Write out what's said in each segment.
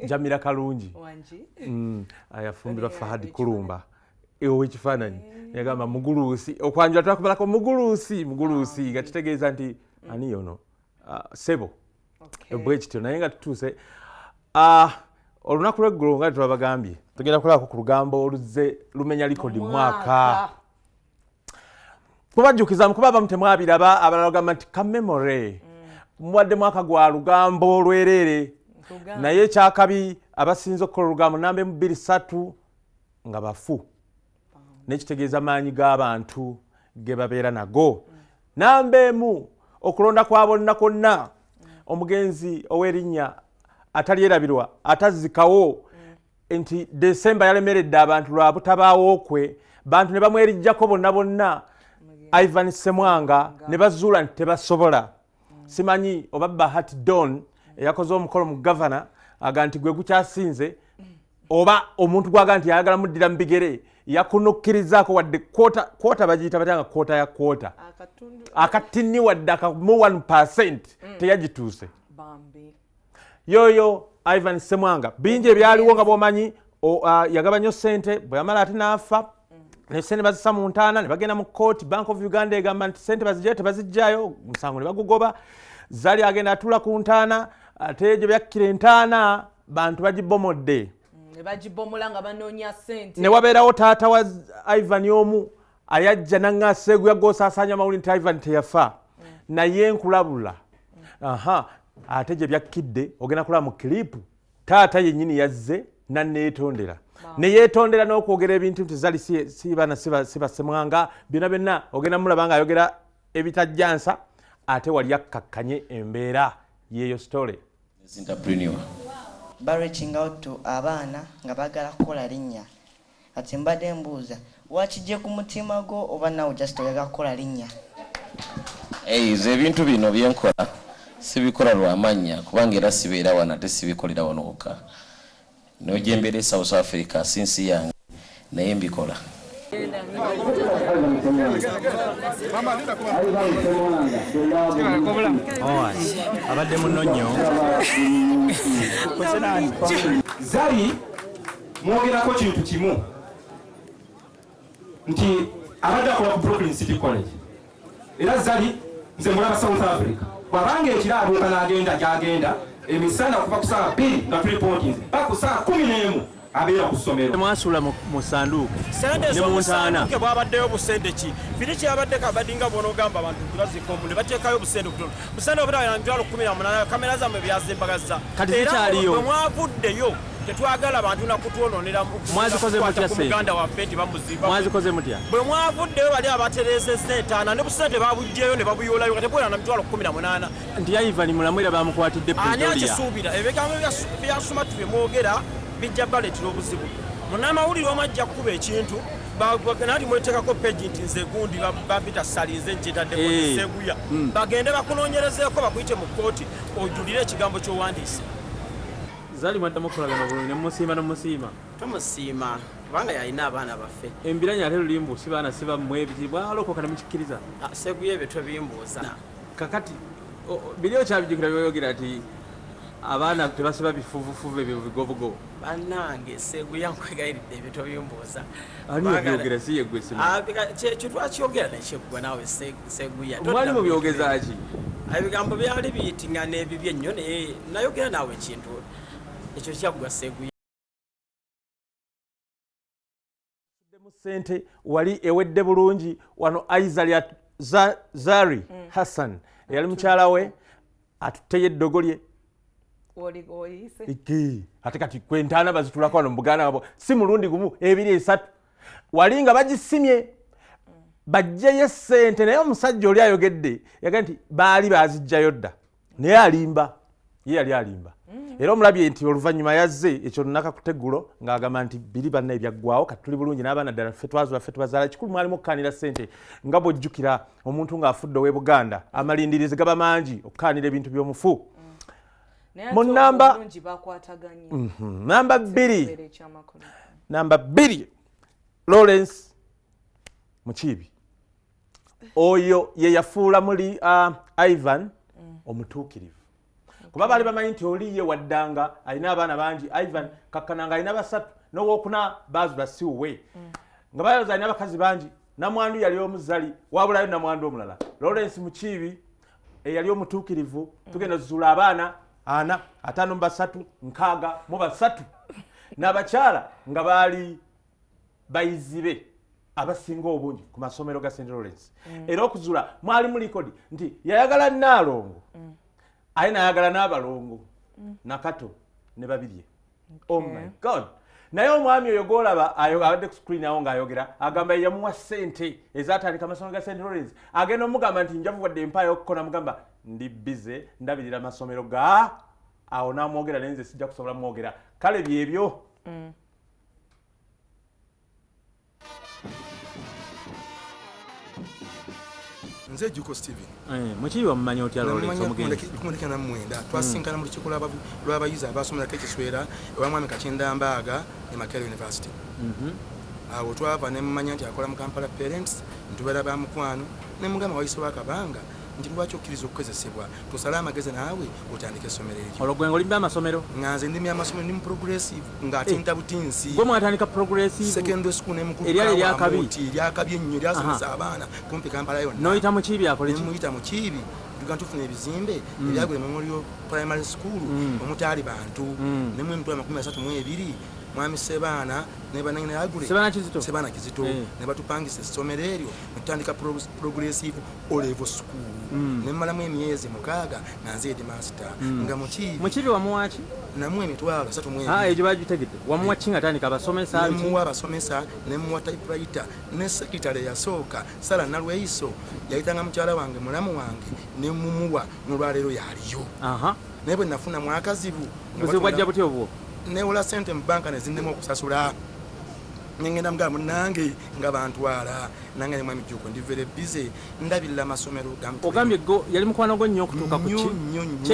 Jamira Kalungi ayafumbirwa Fahad Kulumba ow'ekifaananyi yagamba muguluusi okwanjula twakubalako muguluusi nga kitegeeza nti ani ono Sebo bwe kityo naye nga tutuuse olunaku lw'eggulo nga twabagambye tugenda kulabako ku lugambo oluzze lumenya likodi mwaka kubajjukiza mukuba abamu temwabiraba abalala bagamba nti kamemore muwadde mwaka gwa lugambo lwerere naye ekyakabi abasinze okukola olugambo namba 2-3 nga bafu nekitegeeza maanyi g'abantu ge babeera nago namba 1 okulonda kwa bonna konna omugenzi ow'erinnya atalyerabirwa atazikawo nti Desemba yalemeredde abantu lwa butabaawo kwe bantu ne bamwerijjako bonna Ivan Ssemwanga ne bazuula nti tebasobola simanyi oba Bahati Don eyakoze omukolo mu gavana aga nti gwe gukyasinze oba omuntu gwaga nti ayagala muddira mu bigere yakunukkirizaako wadde kwota bagiyita batyanga kwota ya kwota akatini wadde akamu 1% teyagituuse yoyo Ivan Ssemwanga bingi ebyaliwo nga bwomanyi yagabanya ssente bwe yamala ate n'afa ne ssente bazissa mu ntaana ne bagenda mu kooti Bank of Uganda egamba nti ssente bazigyayo tebazigjayo omusango ne bagugoba zali agenda atula ku ntaana ate gye byakkira entaana bantu bagibomodde ne bagibomola nga banoonya ssente ne wabeerawo taata wa Ivan omu ayajja n'aŋŋa Sseguya g'osaasaanya amawulire nti Ivan teyafa naye nkulabula ate gye byakkidde ogenda kulaba mu kiripu taata yennyini yazze nanneetondera ne yeetondera n'okwogera ebintu nti zali sibaana siba Ssemwanga byonna ogenda mulaba nga ayogera ebitajjansa ate wali akkakkanye embeera yeeyo story reaching out to abaana nga bagala kukola linnya ati mbadde mbuuza wakijje ku mutima gwo oba nawe just oyagala kukola linnya ebintu bino byenkola sibikola lw'amannya kubanga era sibeera wano ate sibikolera wano wokka nojembeera e South Africa sinsi yange naye mbikola abadde muno nnyo Zali mwogerako kintu kimu nti abadde akola ku Brooklyn City College era Zali nze mulaba South Africa bwabanga ekiraabuuka n'agenda gy'agenda emisana kuva ku saa 2 nga tuli Pontinze paka ku saa 11 abeera ku ssomero mwasula mu ssanduuku ne mu ntaana bwabaddeyo busente ki firi kyabadde kabadinga bw'onogamba abantu tibazikomu ne bateekayo busente kutono busente obutawera mitwalo 18 kamera zammwe byazimbagazza era bwe mwavuddeyo tetwagala abantu nakutwononera mwazikoze mutya ku muganda waffe nti bamuziba mwazikoze mutya bwe mwavuddeyo bali abatereze sentaana ne busente babugjeyo ne babuyolayo nga tebwera na mitwalo 18 nti Ivan Mulamwera bamukwatidde Pretoria ani akisuubira ebigambo byasoma tubimwogera bijja baletera obuzibu munnamawulire omu ajja kukuba ekintu nati mwetekako peji nti nze gundi babita salinze nkyetadde Sseguya bagende bakunoonyerezeeko bakuyite mu kooti ojulire ekigambo ky'owandiise Zali mwaddamu okolagana bulungi ne musiima n'omusiima tomusiima kubanga yalina abaana baffe embiranye ate lulimbu si baana si bammwe ebiki bwalokoka ne mukikkiriza Sseguya ebyo twebimbuuza kakati biri okyabijjukira by'oyogera ati abaana tebasiba bifuvufuvu ebyo bigobugobu bannange Sseguya nkwegayiridde ebyo tobimbuuza ani obyogera si ye gwe kyo twakyogera nekyeggwa naawe Sseguya mwali mubyogeza ki ebigambo byali biyitingana ebibyo ennyo naye nayogera naawe ekintu ekyo kyaggwa Sseguya mu ssente wali ewedde bulungi wano Aizali Zari Hassan eyali mukyala we atutteyo eddogo lye ate kati kwentaana bazitulako wano mu Buganda wabo si mulundi gumu 2-3 wali nga bagisimye bajjayo ssente naye omusajja oli ayogedde yaga nti baali bazijjayo dda naye alimba ye yali alimba era omulabye nti oluvannyuma yazze ekyo lunaka kuteggulo ng'agamba nti biri banna ebyaggwawo kati tuli bulungi n'abaana ddala ffe twazula ffe tubazaala kikulu mwalimu okukaanira ssente nga bw'ojjukira omuntu ng'afudde ow'e Buganda amalindirizi gaba mangi okukaanira ebintu by'omufu mu namba 2 Lawrence Mukiibi oyo ye yafuula muli Ivan omutuukirivu kuba bali bamanyi nti oliye waddanga alina abaana bangi Ivan kakkananga alina basatu n'owokuna baazula siwe nga bayoza alina abakazi bangi namwandu yali omuzali wabulayo namwandu omulala Lawrence Mukiibi eyali omutuukirivu tugenda zuula abaana 4 5 3 6 mu basatu n'abakyala nga baali bayizibe abasinga obungi ku masomero ga St. Lawrence era okuzuula mwali mu likodi nti yayagala Nnaalongo aye nayagala n'abalongo nakato ne babirye oh my god naye omwami oyo gwolaba abadde ku screen awo ng'ayogera agamba yamuwa ssente ezatandika amasomero ga St. Lawrence agenda omugamba nti njavu wadde empaayo okukona mugamba ndi bize ndabirira amasomero ga awo n'amwogera naye nze sijja kusobola mwogera kale byebyo nze Juko Steven Mukiibi wamumanyi otya Lawrence omugenzi kumulekana mwenda twasinkana mu lukiiko lw'abayizi abasomera ekiswera ewamwami Kakinda Mbaaga e Makerere University awo twava ne mumanya nti akola mu Kampala Parents ntubeera ba mukwano ne mugamba wayise wakabanga nti lwaki okkiriza okukozesebwa tusale amagezi naawe otandike essomero eryo olwo gwenga olimba amasomero nganze ndimi amasomero ndi mu progressive ng'atinta butinsi gwe mwatandika progressive secondary school ne mukulu eryakabi ennyo lyasomesa abaana kumpi Kampala yonna n'oyita Mukiibi akola ki muyita Mukiibi tuga tufuna ebizimbe ebyagula Memorial Primary School omutaali bantu nemwe emitwalo 32 mwami Sebaana ne bananyina yagule Sebaana Kizito ne batupangisa essomero eryo netutandika progressive O-level school ne mmalamu emyezi 6 nanze headmaster nga Mukiibi wamuwaki namwe emitwalo 32 ekyo bagitegedde wamuwa kinga atandika abasomesa nemuwa abasomesa nemuwa typewriter ne secretary yasooka Sala Nalweiso yayitanga mukyala wange mulamu wange nemumuwa nolwaleero yaliyo naye bwe nafuna mwakazibu bwajja buti obwo newola sente mu banka nezindemu okusasula ngenda mugamba nange nga bantwala nange ne mwami Juko ndi very busy ndabirira amasomero gamu ogambye go yali mukwano gwo nnyo okutuuka ku ki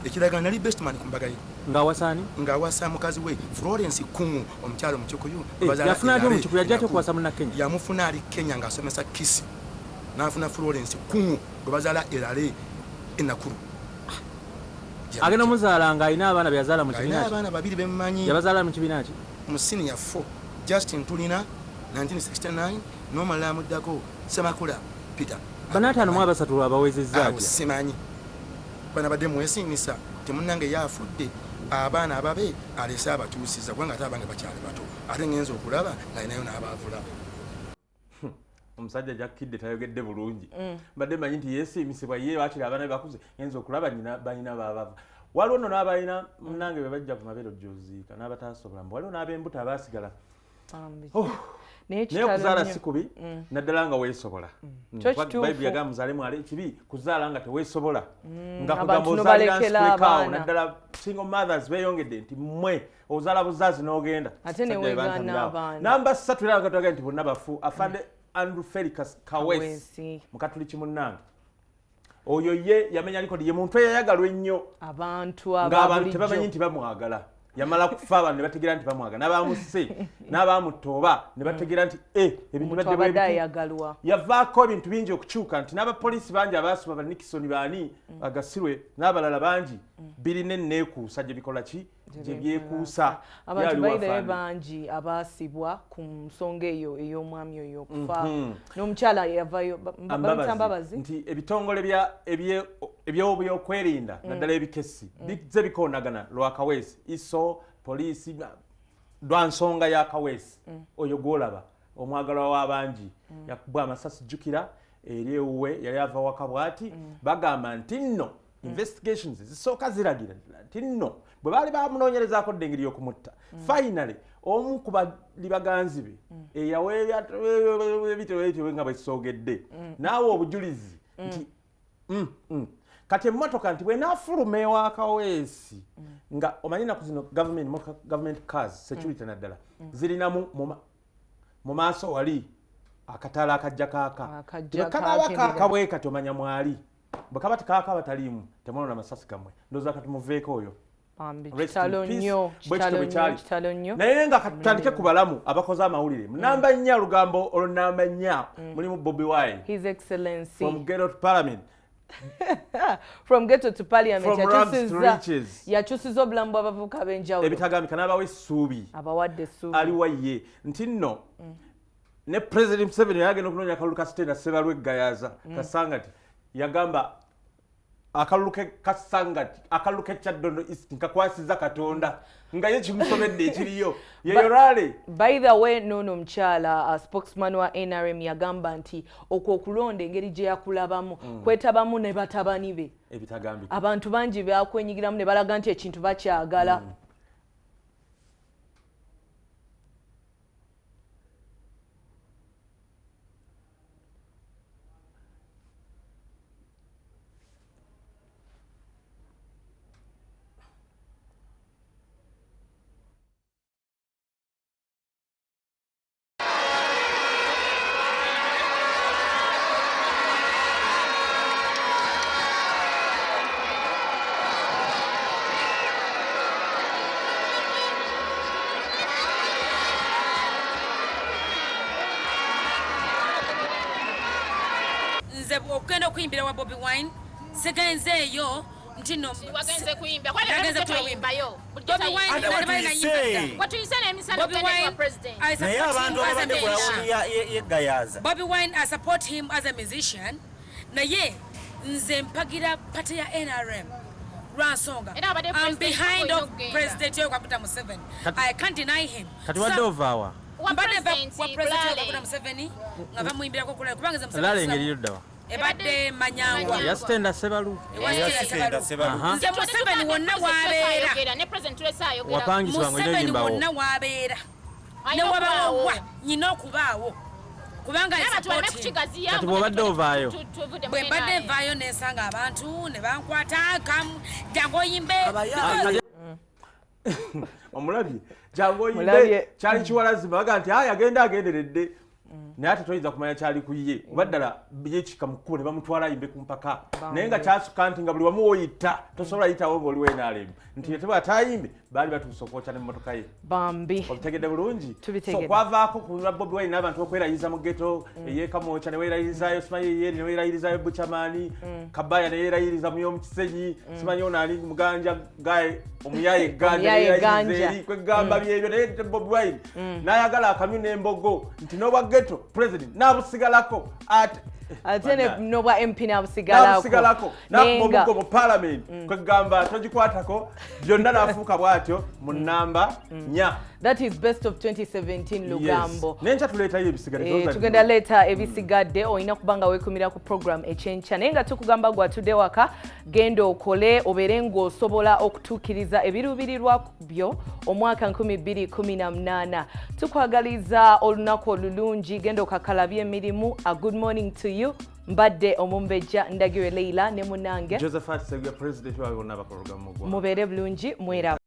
ekiraga nali best man ku Mbagayi ng'awasaani ng'awasa mukazi we Florence Kungu omukyalo Mukikuyu yafuna ate Omukikuyu yajja ate okuwasa munna Kenya yamufuna ali Kenya ng'asomesa Kisi n'afuna Florence Kungu gwe bazaala Erale Enakuru agenda muzaala ng'alina abaana byazaala mu kibiina abaana 2 bemmanyi yabazaala mu kibiina ki mu senior 4 Justin Tulina 1969 n'omulala muddako Semakula Peter banaataano mu abasatu lwabawezezza simanyi bana badde mwesimisa temunnange yafudde abaana ababe alese abatuusiza kubanga ate abange bakyali bato ate ngenza okulaba ng'alinayo n'abaavula omusajja jakidde tayogedde bulungi badde manyi nti yeesiimisibwa ye wakiri abaana bakuze ngenza okulaba balina baabava waliwo nno n'abalina munnange bebajja ku mabeero gyoziika n'abatasobola mbu waliwo n'ab'embuto abaasigala naye okuzaala si kubi naddala nga weesobola bayibuli yagamba muzaale ali kibi kuzaala nga teweesobola nga kugamba ozaalira nsipekaawo naddala single mothers beeyongedde nti mmwe ozaala buzaazi n'ogenda namba 3 era gatwaga nti bonna bafu afande Andrew Felix Kawesi mukatuliki munnange oyo ye yamenya likodi ye muntu eyayagalwa ennyo ng'abantu tebamanyi nti bamwagala yamala kufa abantu ne bategeera nti bamwagala n'abamuse n'abamutooba ne bategeera nti ebintu badde yavaako ebintu bingi okukyuka nti n'abapoliisi bangi abaasoma ba Nixon baani agasirwe n'abalala bangi birina enneekuusa gye bikola ki gye byekuusa abantu bayibeyo bangi abaasibwa ku nsonga eyo ey'omwami oyo okufa n'omukyala yavayo Mbabazi nti ebitongole ebyokwerinda naddala ebikesi bize bikoonagana lwa Kaweesi iso poliisi lwa nsonga ya Kaweesi oyo gwolaba omwagalwa w'abangi yakubwa amasasi jjukira eri ewuwe yali ava waka bw'ati bagamba nti nno investigations zisooka ziragira nti nno bwe baali bamunoonyerezaako ddengeri y'okumutta finally omu ku bali baganzi be eyaweebitebwe nga bwesoogedde naawe obujulizi nti kati emmotoka nti bwenaafuluma ewa Kaweesi nga omanyi naku zino government cars security naddala zirinamu mu maaso wali akataala akajja kaaka bwekanaaba kaakabwe kati omanya mwali bwe kaba tikaaka bataliimu temulona masasi gammwe ndowooza kati muveeko oyo naye nga katutandike ku balamu abakoze amawulire munamba 4 Olugambo olwo namba 4 mulimu Bobi Wine His Excellency from Ghetto to Parliament From ghetto to parliament. From rags to riches. Yakyusiza obulamu bw'abavubuka ab'enjawulo. Ebitagambika n'abawa essuubi. Abawadde essuubi. Aliwa ye. Nti nno ne President Museveni yagenda okunoonya akalulu ka Stella Ssebalweggayaza Kasangati yagamba akalulu ke Kasangati akalulu ke Kyaddondo East nkakwasiza Katonda nga ye kimusomedde ekiriyo yeyorale. By the way, nono mchala spokesman wa NRM yagamba nti okwo okulonda engeri gye yakulabamu kwetabamu ne batabani be ebitagambika abantu bangi bakwenyigiramu ne balaga nti ekintu bakyagala. Okugenda okuyimbira wa Bobi Wine segenzeeyo ntino wagenze kuyimbira kwali wagenze kuyimbayo Bobi Wine naye abantu abadde yegayaza Bobi Wine I support him as a musician naye nze mpagira party ya NRM Ransonga I'm behind of President Yoweri Museveni I can't deny him kati wadde ovawa President Yoweri Museveni nga bamuyimbirako kulala kubanga ze Museveni engeri yoddawa ebadde manyangwa yastenda Sebalu nze Museveni wonna wabeera ne president Lesa ayogera wapangisibwa ngo yimbawo wonna wabeera ne wabawa nyina okubaawo kubanga kati bw'obadde ovaayo bwe mbadde nvaayo nensanga abantu ne bankwata jangu oyimbe omulabye jangu oyimbe kyali kiwalazima baga nti agenda agenderedde naye ate toyinza kumanya kyali ku ye oba ddala yekika mu kkubo ne bamutwala ayimbe ku mpaka naye nga kyasuka nti nga buli wamu woyita tosobola yitawo ng'oli NRM nti yeteba atayimbe baali batuusa okwokya n'emmotoka ye bambi obitegedde bulungi so kwavaako ku Bobi Wine n'abantu okwerayiza mu ghetto eyekamwoca ne weerayizaayo simanyi yeri ne weerayizaayo Buchamani Kabaya ne yeerayiriza muyo mu Kisenyi simanyi ono ali muganja gaye omuyaye ganja yeerayiriza eri kwegamba byebyo naye Bobi Wine n'ayagala akamyu n'embogo nti n'obwa ghetto president n'abusigalako ate n'obwa MP n'abusigalako n'akubomugo mu parliament kwegamba togikwatako byonna n'afuuka bw'atyo mu nnamba 4. That is best of 2017 Lugambo. Nencha tuleetayo ebisigadde. Tugenda leeta ebisigadde oyina kubanga weekumira ku program ekyenkya naye nga tukugamba gwatudde waka genda okole obeere ng'osobola okutuukiriza ebiruubirirwa byo omwaka 2018. Tukwagaliza olunaku olulungi genda okakalabya emirimu. A good morning to you. Mbadde omumbejja ndagirwe Leila ne munange Josephat Sseguya president wa bonna abakologamo. Mubeere bulungi mwera.